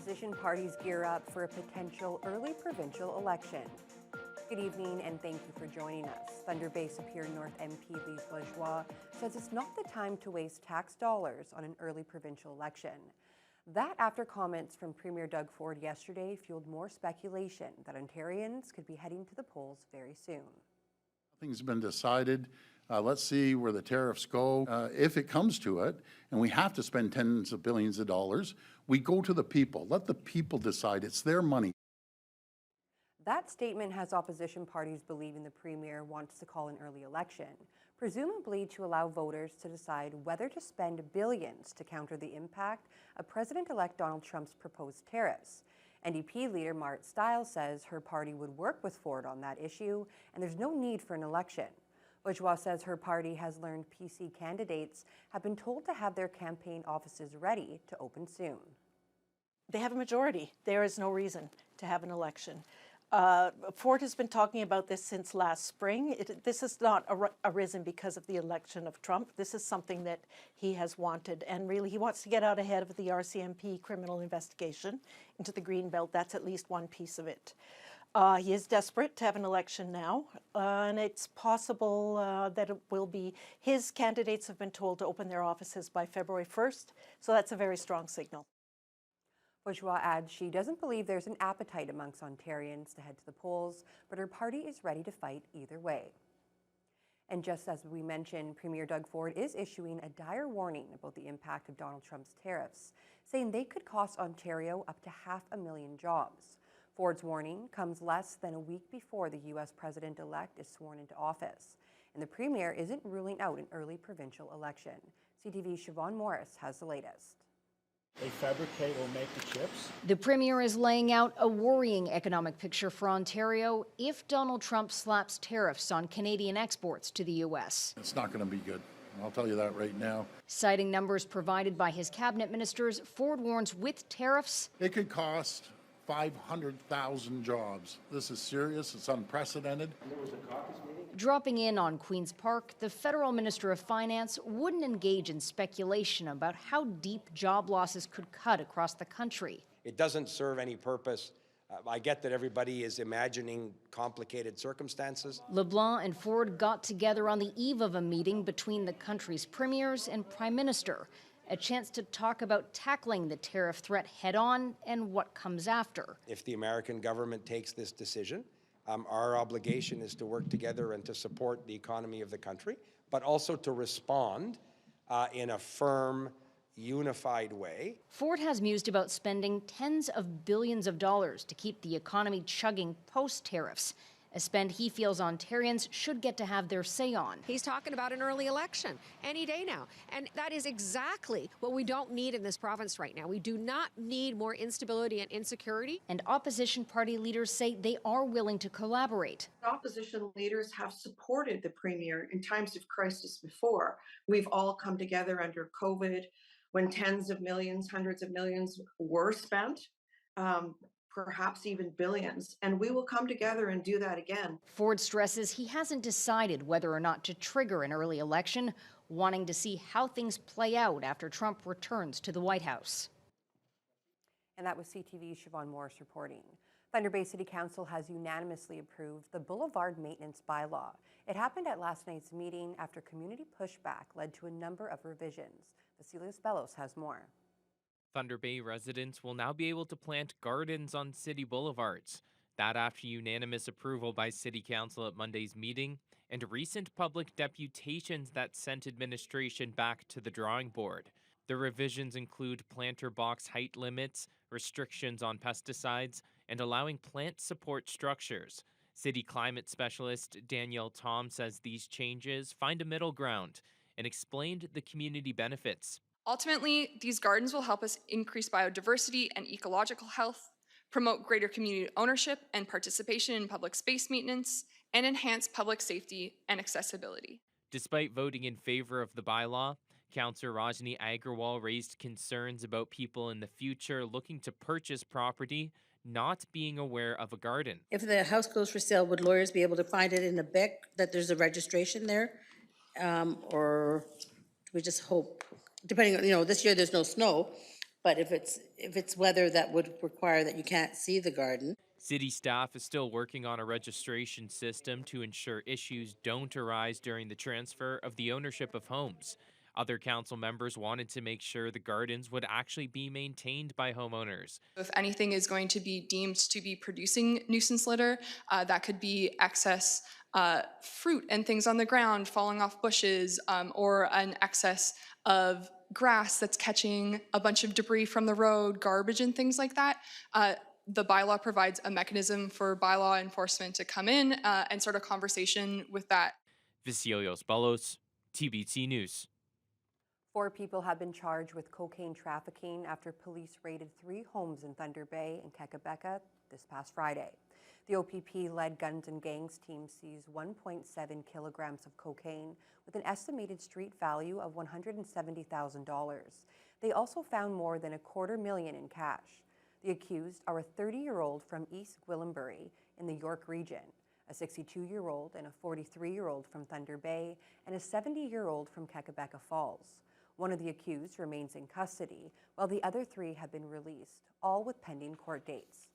opposition parties gear up for a potential early provincial election. Good evening and thank you for joining us. Thunder Bay Superior North MP Lise Bourgeois says it's not the time to waste tax dollars on an early provincial election. That after comments from Premier Doug Ford yesterday fueled more speculation that Ontarians could be heading to the polls very soon. Nothing's been decided. Let's see where the tariffs go. If it comes to it, and we have to spend tens of billions of dollars, we go to the people. Let the people decide. It's their money. That statement has opposition parties believing the Premier wants to call an early election, presumably to allow voters to decide whether to spend billions to counter the impact of President-elect Donald Trump's proposed tariffs. NDP leader Mart Stiles says her party would work with Ford on that issue, and there's no need for an election. Bourgeois says her party has learned PC candidates have been told to have their campaign offices ready to open soon. They have a majority. There is no reason to have an election. Ford has been talking about this since last spring. This has not arisen because of the election of Trump. This is something that he has wanted, and really he wants to get out ahead of the RCMP criminal investigation into the Greenbelt. That's at least one piece of it. He is desperate to have an election now, and it's possible that it will be. His candidates have been told to open their offices by February 1st, so that's a very strong signal. Bourgeois adds she doesn't believe there's an appetite amongst Ontarians to head to the polls, but her party is ready to fight either way. And just as we mentioned, Premier Doug Ford is issuing a dire warning about the impact of Donald Trump's tariffs, saying they could cost Ontario up to 500,000 jobs. Ford's warning comes less than a week before the U.S. president-elect is sworn into office, and the Premier isn't ruling out an early provincial election. CTV's Siobhan Morris has the latest. They fabricate or make the chips. The Premier is laying out a worrying economic picture for Ontario if Donald Trump slaps tariffs on Canadian exports to the U.S. It's not going to be good. I'll tell you that right now. Citing numbers provided by his cabinet ministers, Ford warns with tariffs, it could cost 500,000 jobs. This is serious. It's unprecedented. Dropping in on Queen's Park, the federal minister of finance wouldn't engage in speculation about how deep job losses could cut across the country. It doesn't serve any purpose. I get that everybody is imagining complicated circumstances. LeBlanc and Ford got together on the eve of a meeting between the country's premiers and prime minister, a chance to talk about tackling the tariff threat head-on and what comes after. If the American government takes this decision, our obligation is to work together and to support the economy of the country, but also to respond in a firm, unified way. Ford has mused about spending tens of billions of dollars to keep the economy chugging post-tariffs, a spend he feels Ontarians should get to have their say on. He's talking about an early election any day now. And that is exactly what we don't need in this province right now. We do not need more instability and insecurity. And opposition party leaders say they are willing to collaborate. Opposition leaders have supported the Premier in times of crisis before. We've all come together under COVID when tens of millions, hundreds of millions were spent. Perhaps even billions, and we will come together and do that again. Ford stresses he hasn't decided whether or not to trigger an early election, wanting to see how things play out after Trump returns to the White House. And that was CTV's Siobhan Morris reporting. Thunder Bay City Council has unanimously approved the boulevard maintenance bylaw. It happened at last night's meeting after community pushback led to a number of revisions. Vasilios Bellos has more. Thunder Bay residents will now be able to plant gardens on city boulevards. That after unanimous approval by City Council at Monday's meeting and recent public deputations that sent administration back to the drawing board. The revisions include planter box height limits, restrictions on pesticides, and allowing plant support structures. City climate specialist Danielle Tom says these changes find a middle ground and explained the community benefits. Ultimately, these gardens will help us increase biodiversity and ecological health, promote greater community ownership and participation in public space maintenance, and enhance public safety and accessibility. Despite voting in favor of the bylaw, Councillor Rajni Agrawal raised concerns about people in the future looking to purchase property not being aware of a garden. If the house goes for sale, would lawyers be able to find it in the BEC that there's a registration there? Or we just hope, depending on, this year there's no snow, But if it's weather that would require that you can't see the garden, City staff is still working on a registration system to ensure issues don't arise during the transfer of the ownership of homes. Other council members wanted to make sure the gardens would actually be maintained by homeowners. If anything is going to be deemed to be producing nuisance litter, that could be excess fruit and things on the ground falling off bushes, or an excess of grass that's catching a bunch of debris from the road, garbage and things like that. The bylaw provides a mechanism for bylaw enforcement to come in and start a conversation with that. Vicilios Balos, TBT News. 4 people have been charged with cocaine trafficking after police raided 3 homes in Thunder Bay and Quebec this past Friday. The OPP-led Guns and Gangs team seized 1.7 kilograms of cocaine with an estimated street value of $170,000. They also found more than $250,000 in cash. The accused are a 30-year-old from East Gwillimbury in the York region, a 62-year-old and a 43-year-old from Thunder Bay, and a 70-year-old from Quebec Falls. One of the accused remains in custody, while the other 3 have been released, all with pending court dates.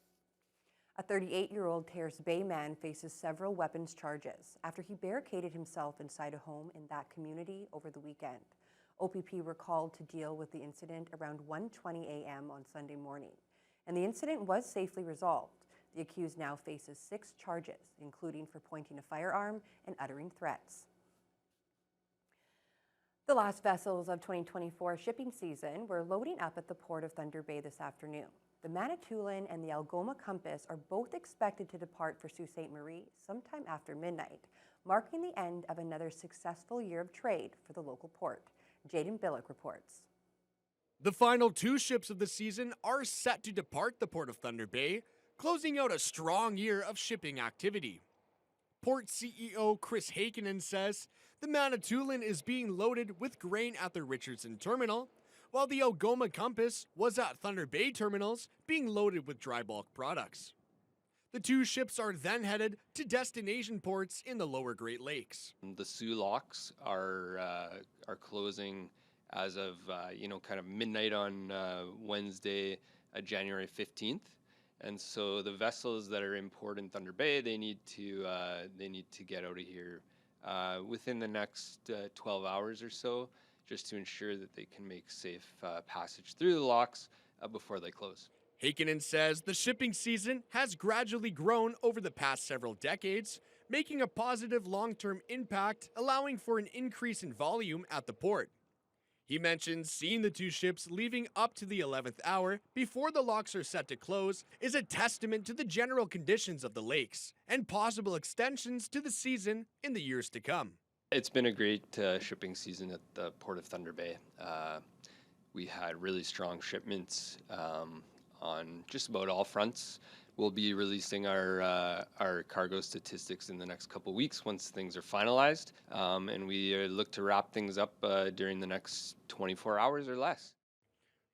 A 38-year-old Terrace Bay man faces several weapons charges after he barricaded himself inside a home in that community over the weekend. OPP were called to deal with the incident around 1:20 a.m. on Sunday morning, and the incident was safely resolved. The accused now faces 6 charges, including for pointing a firearm and uttering threats. The last vessels of 2024 shipping season were loading up at the port of Thunder Bay this afternoon. The Manitoulin and the Algoma Compass are both expected to depart for Sault Ste. Marie sometime after midnight, marking the end of another successful year of trade for the local port. Jaden Billick reports. The final 2 ships of the season are set to depart the port of Thunder Bay, closing out a strong year of shipping activity. Port CEO Chris Heikkinen says the Manitoulin is being loaded with grain at the Richardson terminal, while the Algoma Compass was at Thunder Bay terminals being loaded with dry bulk products. The 2 ships are then headed to destination ports in the lower Great Lakes. The Soo locks are closing as of kind of midnight on Wednesday, January 15th. And so the vessels that are in port in Thunder Bay, they need to get out of here within the next 12 hours or so, just to ensure that they can make safe passage through the locks before they close. Heikkinen says the shipping season has gradually grown over the past several decades, making a positive long-term impact, allowing for an increase in volume at the port. He mentions seeing the 2 ships leaving up to the 11th hour before the locks are set to close is a testament to the general conditions of the lakes and possible extensions to the season in the years to come. It's been a great shipping season at the Port of Thunder Bay. We had really strong shipments on just about all fronts. We'll be releasing our cargo statistics in the next couple weeks once things are finalized, and we look to wrap things up during the next 24 hours or less.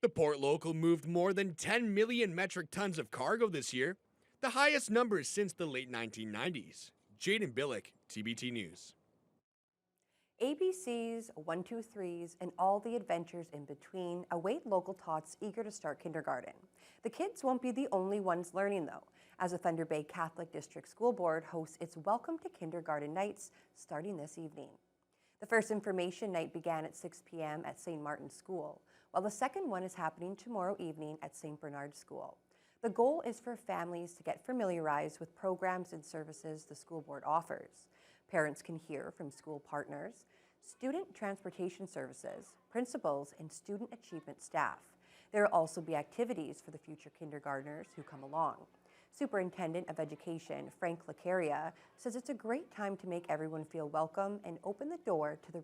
The port local moved more than 10 million metric tons of cargo this year, the highest numbers since the late 1990s. Jaden Billick, TBT News. ABCs, 1-2-3s, and all the adventures in between await local tots eager to start kindergarten. The kids won't be the only ones learning, though, as the Thunder Bay Catholic District School Board hosts its Welcome to Kindergarten nights starting this evening. The first information night began at 6 p.m. at St. Martin's School, while the second one is happening tomorrow evening at St. Bernard's School. The goal is for families to get familiarized with programs and services the school board offers. Parents can hear from school partners, student transportation services, principals, and student achievement staff. There will also be activities for the future kindergartners who come along. Superintendent of Education Frank Lacaria says it's a great time to make everyone feel welcome and open the door to the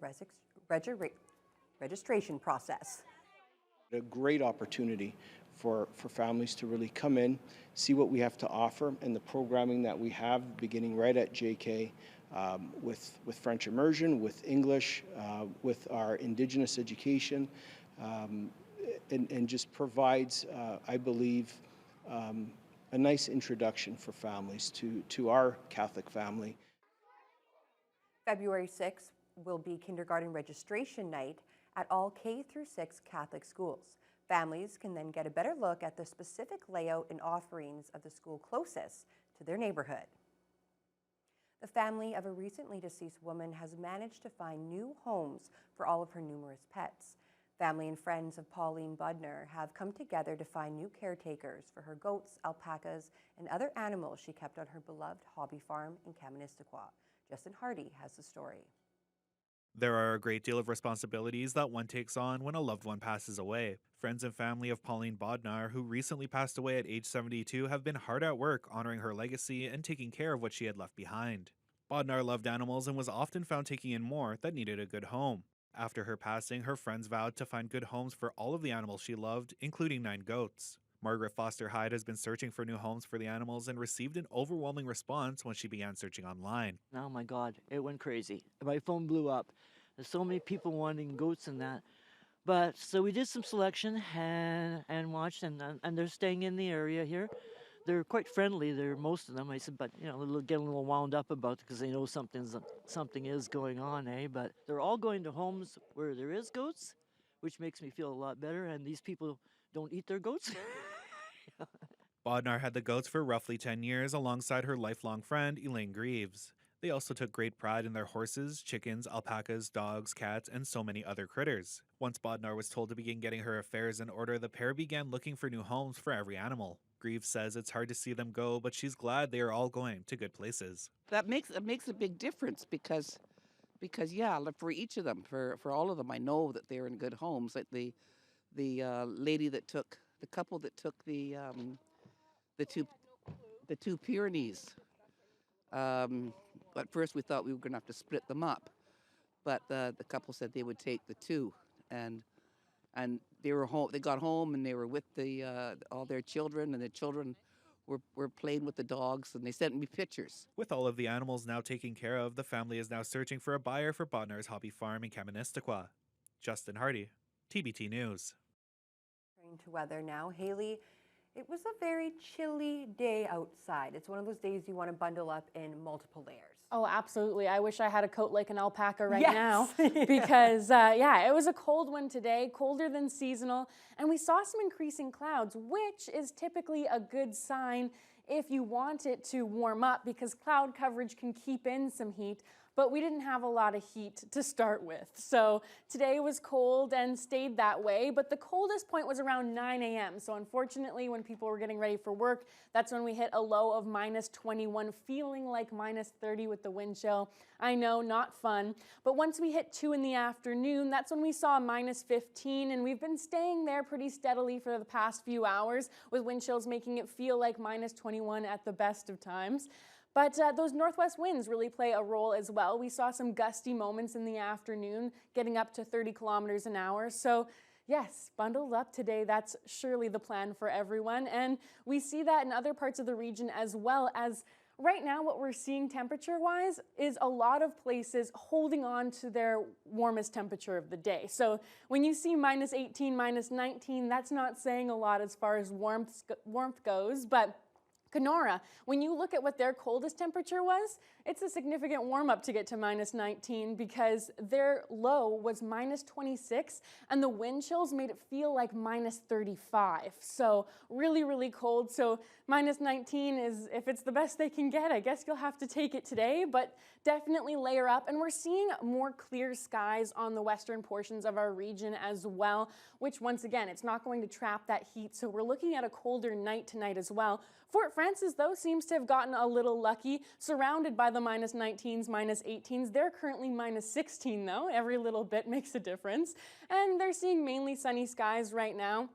registration process. A great opportunity for families to really come in, see what we have to offer, and the programming that we have beginning right at JK. With French immersion, with English, with our Indigenous education, and just provides, I believe, a nice introduction for families to our Catholic family. February 6th will be kindergarten registration night at all K through 6 Catholic schools. Families can then get a better look at the specific layout and offerings of the school closest to their neighborhood. The family of a recently deceased woman has managed to find new homes for all of her numerous pets. Family and friends of Pauline Budner have come together to find new caretakers for her goats, alpacas, and other animals she kept on her beloved hobby farm in Kaministiquia. Justin Hardy has the story. There are a great deal of responsibilities that one takes on when a loved one passes away. Friends and family of Pauline Bodnar, who recently passed away at age 72, have been hard at work honoring her legacy and taking care of what she had left behind. Bodnar loved animals and was often found taking in more that needed a good home. After her passing, her friends vowed to find good homes for all of the animals she loved, including 9 goats. Margaret Foster Hyde has been searching for new homes for the animals and received an overwhelming response when she began searching online. Oh my God, it went crazy. My phone blew up. There's so many people wanting goats and that. But so we did some selection and watched, and they're staying in the area here. They're quite friendly. They're most of them. I said, but you know, they'll get a little wound up about it because they know something is going on, eh? But they're all going to homes where there is goats, which makes me feel a lot better. And these people don't eat their goats. Bodnar had the goats for roughly 10 years alongside her lifelong friend, Elaine Greaves. They also took great pride in their horses, chickens, alpacas, dogs, cats, and so many other critters. Once Bodnar was told to begin getting her affairs in order, the pair began looking for new homes for every animal. Greaves says it's hard to see them go, but she's glad they are all going to good places. That makes a big difference because yeah, for each of them, for all of them, I know that they're in good homes. Like the lady that took the couple that took the two Pyrenees. At first we thought we were going to have to split them up, but the couple said they would take the 2, and they were home. They got home and they were with all their children, and the children were playing with the dogs, and they sent me pictures. With all of the animals now taken care of, the family is now searching for a buyer for Bodnar's hobby farm in Kaministiquia. Justin Hardy, TBT News. Turning to weather now, Haley. It was a very chilly day outside. It's one of those days you want to bundle up in multiple layers. Oh, absolutely. I wish I had a coat like an alpaca right now Yeah. because, yeah, it was a cold one today, colder than seasonal, and we saw some increasing clouds, which is typically a good sign if you want it to warm up because cloud coverage can keep in some heat. But we didn't have a lot of heat to start with. So today was cold and stayed that way, but the coldest point was around 9 a.m. So unfortunately, when people were getting ready for work, that's when we hit a low of -21, feeling like -30 with the wind chill. I know, not fun. But once we hit 2 in the afternoon, that's when we saw -15, and we've been staying there pretty steadily for the past few hours, with wind chills making it feel like -21 at the best of times. But those northwest winds really play a role as well. We saw some gusty moments in the afternoon, getting up to 30 kilometers an hour. So yes, bundled up today, that's surely the plan for everyone. And we see that in other parts of the region as well. As right now, what we're seeing temperature-wise is a lot of places holding on to their warmest temperature of the day. So when you see -18, -19, that's not saying a lot as far as warmth goes, but Kenora, when you look at what their coldest temperature was, it's a significant warm up to get to -19 because their low was -26 and the wind chills made it feel like -35. So really, really cold. So -19 is, if it's the best they can get, I guess you'll have to take it today, but definitely layer up. And we're seeing more clear skies on the western portions of our region as well, which once again, it's not going to trap that heat. So we're looking at a colder night tonight as well. Fort Frances, though, seems to have gotten a little lucky, surrounded by the -19s, -18s. They're currently -16, though. Every little bit makes a difference. And they're seeing mainly sunny skies right now.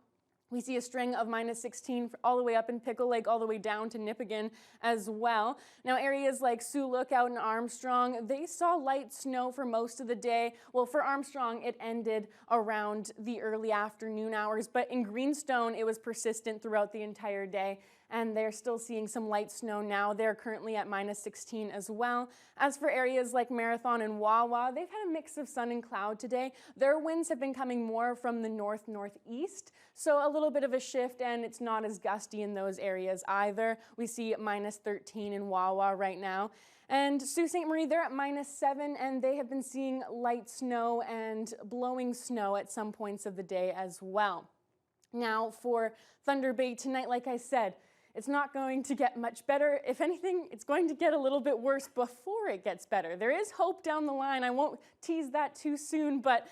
We see a string of -16 all the way up in Pickle Lake, all the way down to Nipigon as well. Now, areas like Sioux Lookout and Armstrong, they saw light snow for most of the day. Well, for Armstrong, it ended around the early afternoon hours, but in Greenstone, it was persistent throughout the entire day. And they're still seeing some light snow now. They're currently at -16 as well. As for areas like Marathon and Wawa, they've had a mix of sun and cloud today. Their winds have been coming more from the north-northeast, so a little bit of a shift, and it's not as gusty in those areas either. We see -13 in Wawa right now. And Sault Ste. Marie, they're at -7, and they have been seeing light snow and blowing snow at some points of the day as well. Now for Thunder Bay tonight, like I said, it's not going to get much better. If anything, it's going to get a little bit worse before it gets better. There is hope down the line. I won't tease that too soon, but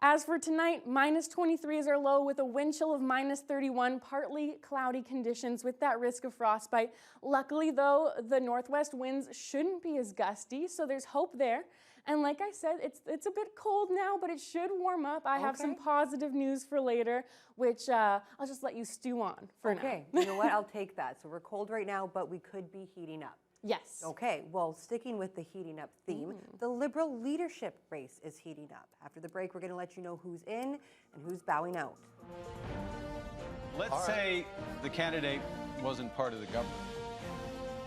as for tonight, -23 is our low with a wind chill of -31, partly cloudy conditions with that risk of frostbite. Luckily though, the northwest winds shouldn't be as gusty, so there's hope there. And like I said, it's a bit cold now, but it should warm up. I have some positive news for later, which I'll just let you stew on for now. Okay, you know what? I'll take that. So we're cold right now, but we could be heating up. Yes. Okay, well, sticking with the heating up theme, the Liberal leadership race is heating up. After the break, we're going to let you know who's in and who's bowing out. Let's say the candidate wasn't part of the government.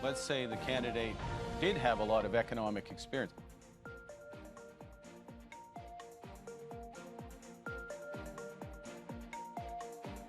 Let's say the candidate did have a lot of economic experience.